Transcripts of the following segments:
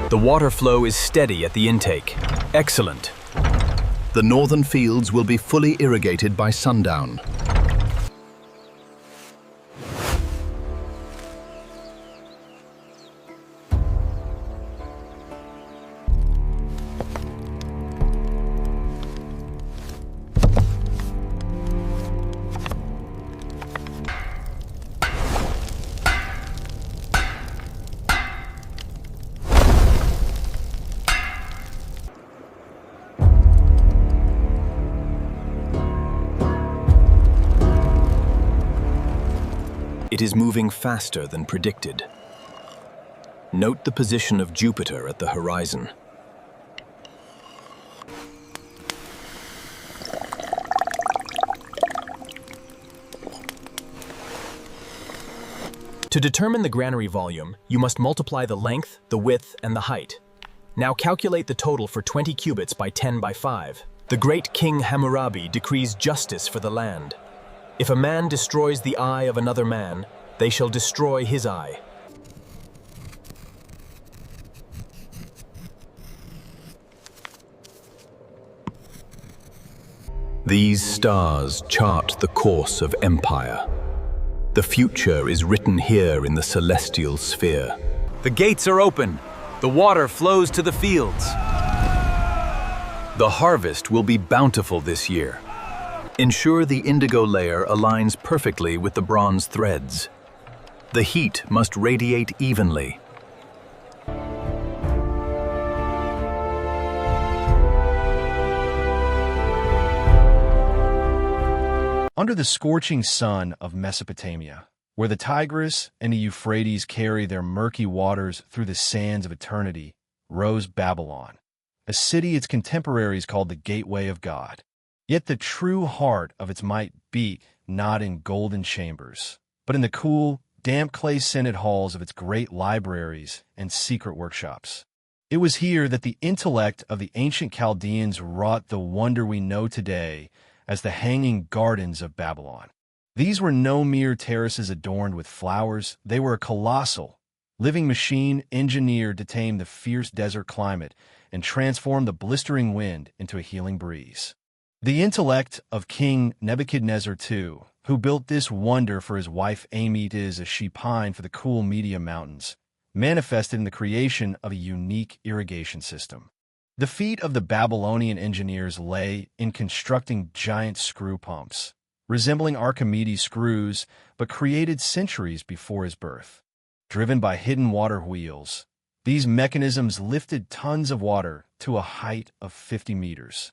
The water flow is steady at the intake. Excellent. The northern fields will be fully irrigated by sundown. It is moving faster than predicted. Note the position of Jupiter at the horizon. To determine the granary volume, you must multiply the length, the width, and the height. Now calculate the total for 20 cubits by 10 by 5. The great King Hammurabi decrees justice for the land. If a man destroys the eye of another man, they shall destroy his eye. These stars chart the course of empire. The future is written here in the celestial sphere. The gates are open. The water flows to the fields. The harvest will be bountiful this year. Ensure the indigo layer aligns perfectly with the bronze threads. The heat must radiate evenly. Under the scorching sun of Mesopotamia, where the Tigris and the Euphrates carry their murky waters through the sands of eternity, rose Babylon, a city its contemporaries called the Gateway of God. Yet the true heart of its might beat not in golden chambers, but in the cool, damp clay-scented halls of its great libraries and secret workshops. It was here that the intellect of the ancient Chaldeans wrought the wonder we know today as the Hanging Gardens of Babylon. These were no mere terraces adorned with flowers. They were a colossal, living machine engineered to tame the fierce desert climate and transform the blistering wind into a healing breeze. The intellect of King Nebuchadnezzar II, who built this wonder for his wife Amytis as she pined for the cool Media Mountains, manifested in the creation of a unique irrigation system. The feat of the Babylonian engineers lay in constructing giant screw pumps, resembling Archimedes' screws, but created centuries before his birth. Driven by hidden water wheels, these mechanisms lifted tons of water to a height of 50 meters.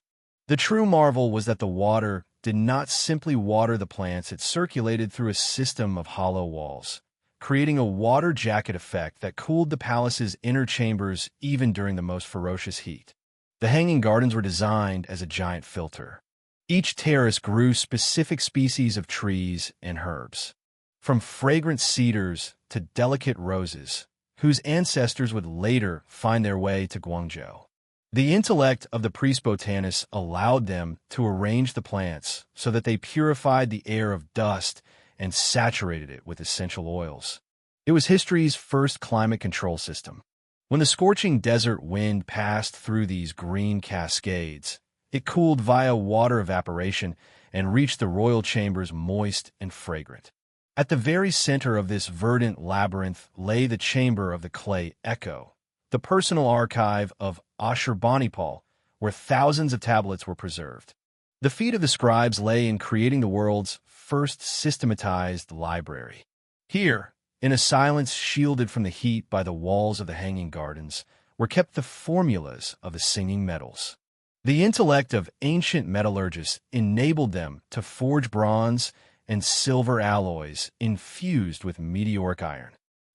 The true marvel was that the water did not simply water the plants, it circulated through a system of hollow walls, creating a water jacket effect that cooled the palace's inner chambers even during the most ferocious heat. The Hanging Gardens were designed as a giant filter. Each terrace grew specific species of trees and herbs, from fragrant cedars to delicate roses, whose ancestors would later find their way to Guangzhou. The intellect of the priest botanists allowed them to arrange the plants so that they purified the air of dust and saturated it with essential oils. It was history's first climate control system. When the scorching desert wind passed through these green cascades, it cooled via water evaporation and reached the royal chambers moist and fragrant. At the very center of this verdant labyrinth lay the chamber of the clay echo, the personal archive of Ashurbanipal, where thousands of tablets were preserved. The feat of the scribes lay in creating the world's first systematized library. Here, in a silence shielded from the heat by the walls of the Hanging Gardens, were kept the formulas of the singing metals. The intellect of ancient metallurgists enabled them to forge bronze and silver alloys infused with meteoric iron.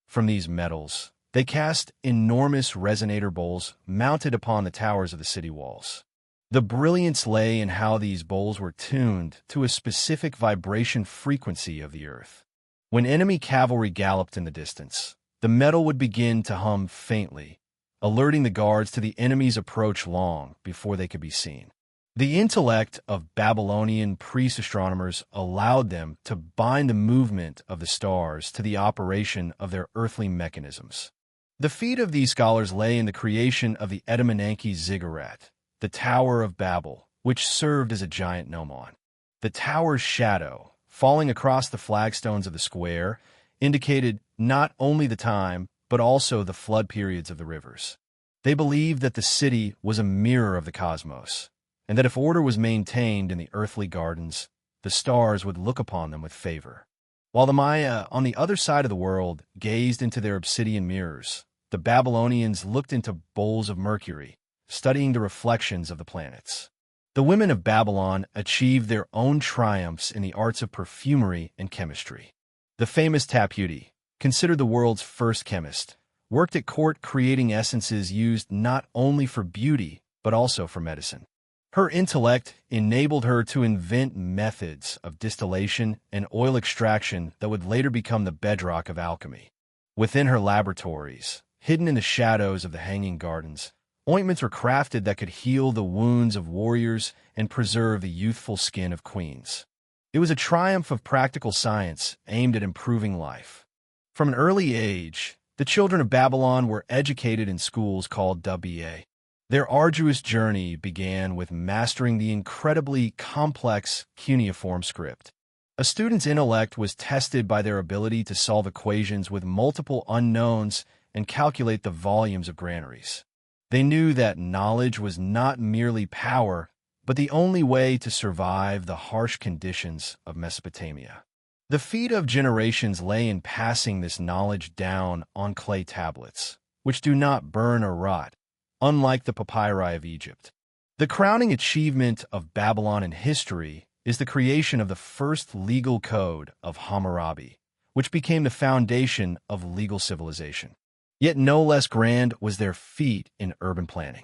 From these metals, they cast enormous resonator bowls mounted upon the towers of the city walls. The brilliance lay in how these bowls were tuned to a specific vibration frequency of the earth. When enemy cavalry galloped in the distance, the metal would begin to hum faintly, alerting the guards to the enemy's approach long before they could be seen. The intellect of Babylonian priest astronomers allowed them to bind the movement of the stars to the operation of their earthly mechanisms. The feat of these scholars lay in the creation of the Etemenanke ziggurat, the Tower of Babel, which served as a giant gnomon. The tower's shadow, falling across the flagstones of the square, indicated not only the time, but also the flood periods of the rivers. They believed that the city was a mirror of the cosmos, and that if order was maintained in the earthly gardens, the stars would look upon them with favor. While the Maya, on the other side of the world, gazed into their obsidian mirrors, the Babylonians looked into bowls of mercury, studying the reflections of the planets. The women of Babylon achieved their own triumphs in the arts of perfumery and chemistry. The famous Taputi, considered the world's first chemist, worked at court creating essences used not only for beauty, but also for medicine. Her intellect enabled her to invent methods of distillation and oil extraction that would later become the bedrock of alchemy. Within her laboratories, hidden in the shadows of the Hanging Gardens, ointments were crafted that could heal the wounds of warriors and preserve the youthful skin of queens. It was a triumph of practical science aimed at improving life. From an early age, the children of Babylon were educated in schools called WBA. Their arduous journey began with mastering the incredibly complex cuneiform script. A student's intellect was tested by their ability to solve equations with multiple unknowns and calculate the volumes of granaries. They knew that knowledge was not merely power, but the only way to survive the harsh conditions of Mesopotamia. The feat of generations lay in passing this knowledge down on clay tablets, which do not burn or rot, unlike the papyri of Egypt. The crowning achievement of Babylon in history is the creation of the first legal code of Hammurabi, which became the foundation of legal civilization. Yet no less grand was their feat in urban planning.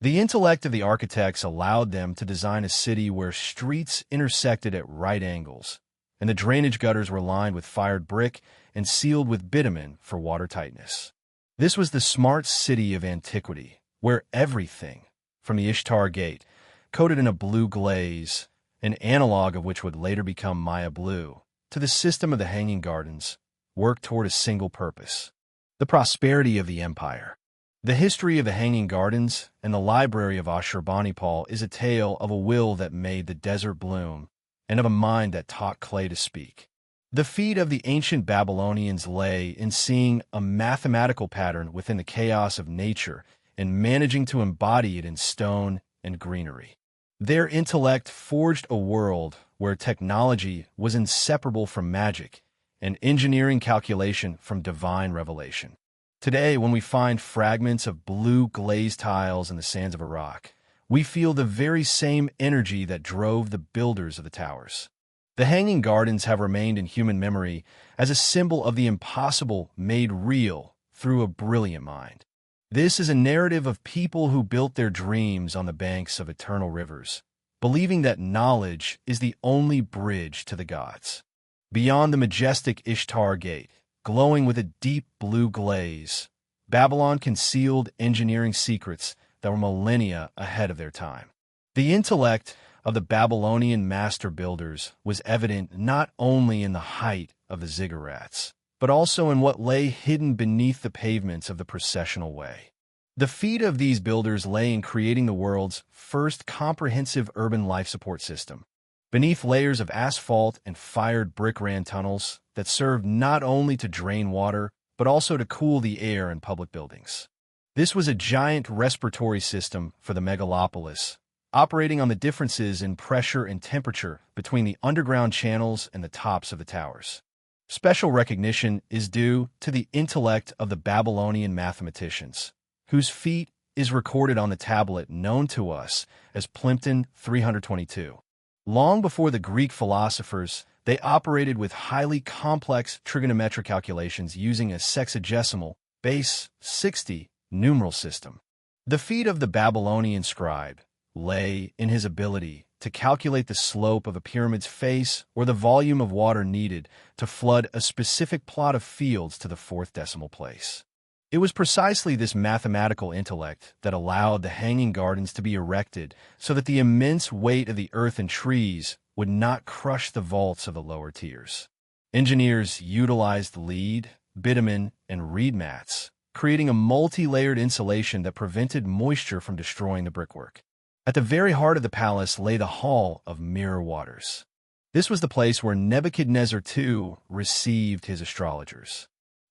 The intellect of the architects allowed them to design a city where streets intersected at right angles, and the drainage gutters were lined with fired brick and sealed with bitumen for water tightness. This was the smart city of antiquity, where everything, from the Ishtar Gate, coated in a blue glaze, an analog of which would later become Maya blue, to the system of the Hanging Gardens, worked toward a single purpose: the prosperity of the empire. The history of the Hanging Gardens and the library of Ashurbanipal is a tale of a will that made the desert bloom and of a mind that taught clay to speak. The feat of the ancient Babylonians lay in seeing a mathematical pattern within the chaos of nature and managing to embody it in stone and greenery. Their intellect forged a world where technology was inseparable from magic and engineering calculation from divine revelation. Today, when we find fragments of blue glazed tiles in the sands of Iraq, we feel the very same energy that drove the builders of the towers. The Hanging Gardens have remained in human memory as a symbol of the impossible made real through a brilliant mind. This is a narrative of people who built their dreams on the banks of eternal rivers, believing that knowledge is the only bridge to the gods. Beyond the majestic Ishtar Gate, glowing with a deep blue glaze, Babylon concealed engineering secrets that were millennia ahead of their time. The intellect of the Babylonian master builders was evident not only in the height of the ziggurats, but also in what lay hidden beneath the pavements of the processional way. The feat of these builders lay in creating the world's first comprehensive urban life support system. Beneath layers of asphalt and fired brick ran tunnels that served not only to drain water, but also to cool the air in public buildings. This was a giant respiratory system for the megalopolis, operating on the differences in pressure and temperature between the underground channels and the tops of the towers. Special recognition is due to the intellect of the Babylonian mathematicians, whose feat is recorded on the tablet known to us as Plimpton 322. Long before the Greek philosophers, they operated with highly complex trigonometric calculations using a sexagesimal, base 60 numeral system. The feat of the Babylonian scribe lay in his ability to calculate the slope of a pyramid's face or the volume of water needed to flood a specific plot of fields to the fourth decimal place. It was precisely this mathematical intellect that allowed the Hanging Gardens to be erected so that the immense weight of the earth and trees would not crush the vaults of the lower tiers. Engineers utilized lead, bitumen, and reed mats, creating a multi-layered insulation that prevented moisture from destroying the brickwork. At the very heart of the palace lay the Hall of Mirror Waters. This was the place where Nebuchadnezzar II received his astrologers.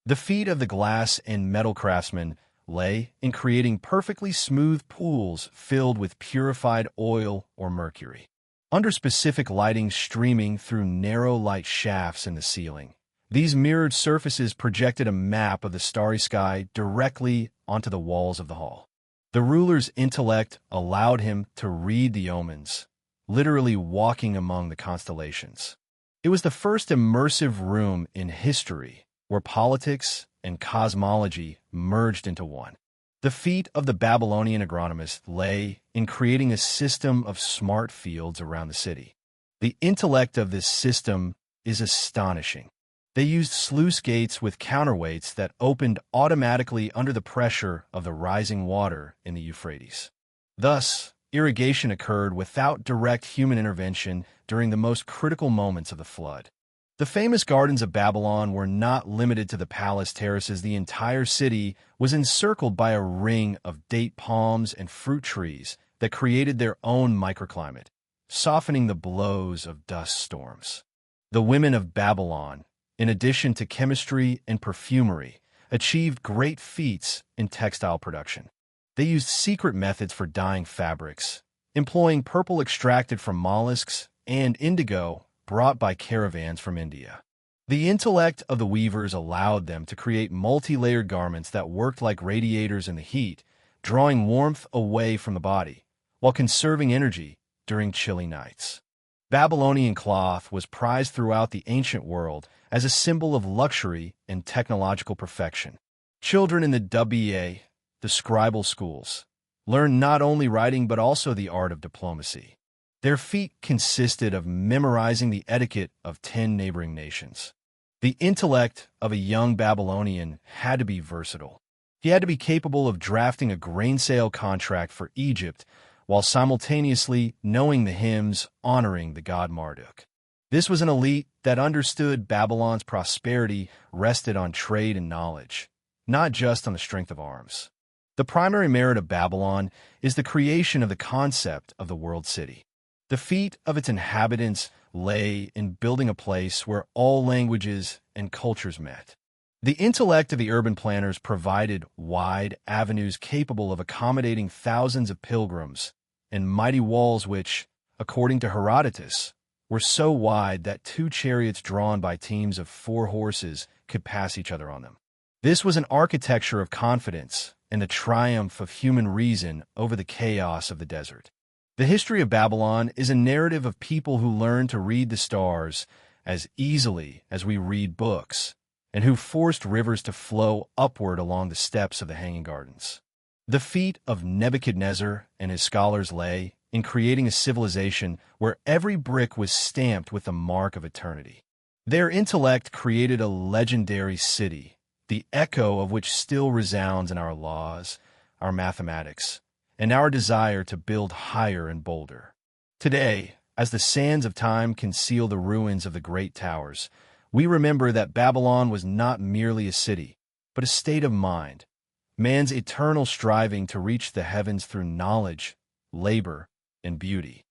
The feat of the glass and metal craftsmen lay in creating perfectly smooth pools filled with purified oil or mercury. Under specific lighting streaming through narrow light shafts in the ceiling, these mirrored surfaces projected a map of the starry sky directly onto the walls of the hall. The ruler's intellect allowed him to read the omens, literally walking among the constellations. It was the first immersive room in history where politics and cosmology merged into one. The feat of the Babylonian agronomist lay in creating a system of smart fields around the city. The intellect of this system is astonishing. They used sluice gates with counterweights that opened automatically under the pressure of the rising water in the Euphrates. Thus, irrigation occurred without direct human intervention during the most critical moments of the flood. The famous gardens of Babylon were not limited to the palace terraces. The entire city was encircled by a ring of date palms and fruit trees that created their own microclimate, softening the blows of dust storms. The women of Babylon, in addition to chemistry and perfumery, achieved great feats in textile production. They used secret methods for dyeing fabrics, employing purple extracted from mollusks and indigo brought by caravans from India. The intellect of the weavers allowed them to create multi-layered garments that worked like radiators in the heat, drawing warmth away from the body, while conserving energy during chilly nights. Babylonian cloth was prized throughout the ancient world as a symbol of luxury and technological perfection. Children in the WA, the scribal schools, learned not only writing but also the art of diplomacy. Their feat consisted of memorizing the etiquette of 10 neighboring nations. The intellect of a young Babylonian had to be versatile. He had to be capable of drafting a grain sale contract for Egypt while simultaneously knowing the hymns honoring the god Marduk. This was an elite that understood Babylon's prosperity rested on trade and knowledge, not just on the strength of arms. The primary merit of Babylon is the creation of the concept of the world city. The feat of its inhabitants lay in building a place where all languages and cultures met. The intellect of the urban planners provided wide avenues capable of accommodating thousands of pilgrims and mighty walls which, according to Herodotus, were so wide that 2 chariots drawn by teams of 4 horses could pass each other on them. This was an architecture of confidence and the triumph of human reason over the chaos of the desert. The history of Babylon is a narrative of people who learned to read the stars as easily as we read books, and who forced rivers to flow upward along the steps of the Hanging Gardens. The feat of Nebuchadnezzar and his scholars lay in creating a civilization where every brick was stamped with the mark of eternity. Their intellect created a legendary city, the echo of which still resounds in our laws, our mathematics, and our desire to build higher and bolder. Today, as the sands of time conceal the ruins of the great towers, we remember that Babylon was not merely a city, but a state of mind, man's eternal striving to reach the heavens through knowledge, labor, and beauty.